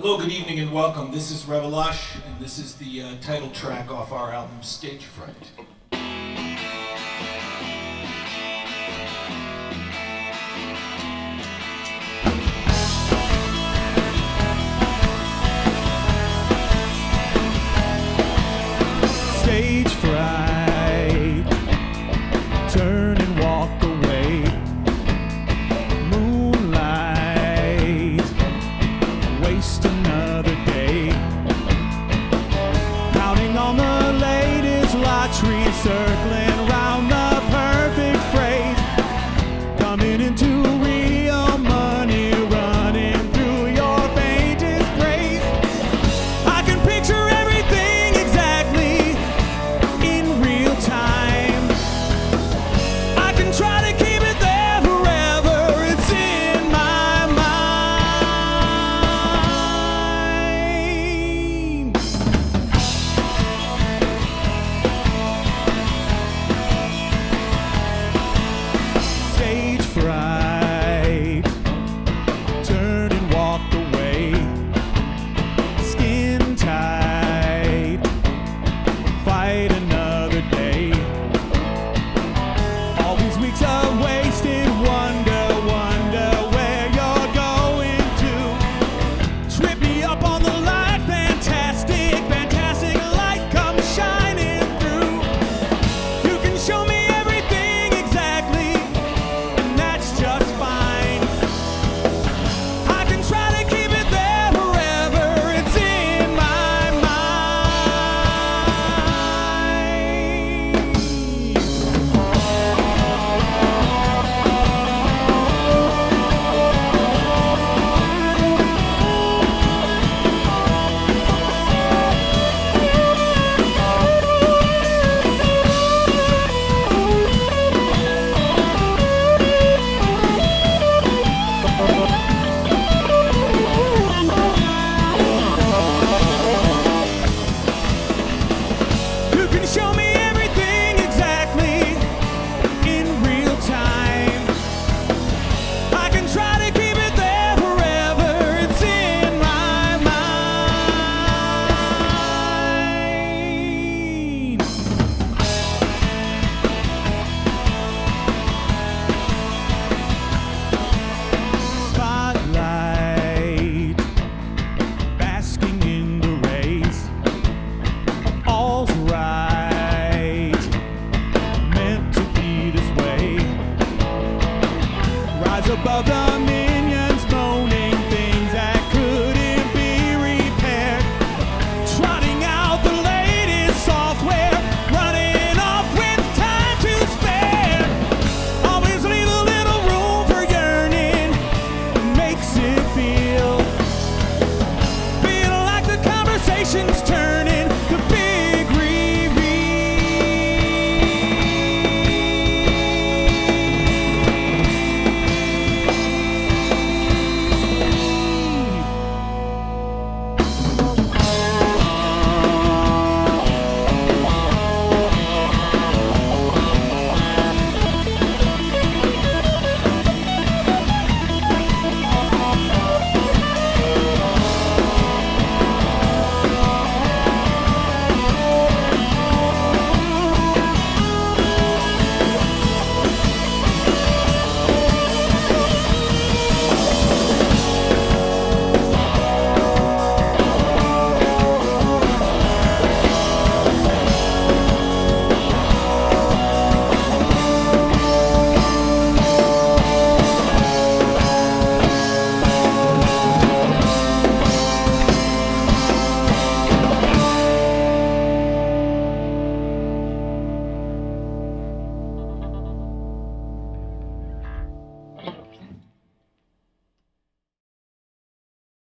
Hello, good evening, and welcome. This is Revolush, and this is the title track off our album, Stagefright. Stagefright, turn and walk away. Moonlight, waste another day. Counting on the latest lottery, circling round the perfect phrase. Coming into real money, running through your faintest praise. I can picture everything exactly in real time. I can try to keep it there forever. It's in my mind. Stage fright, turn and walk away. Skin tight, fight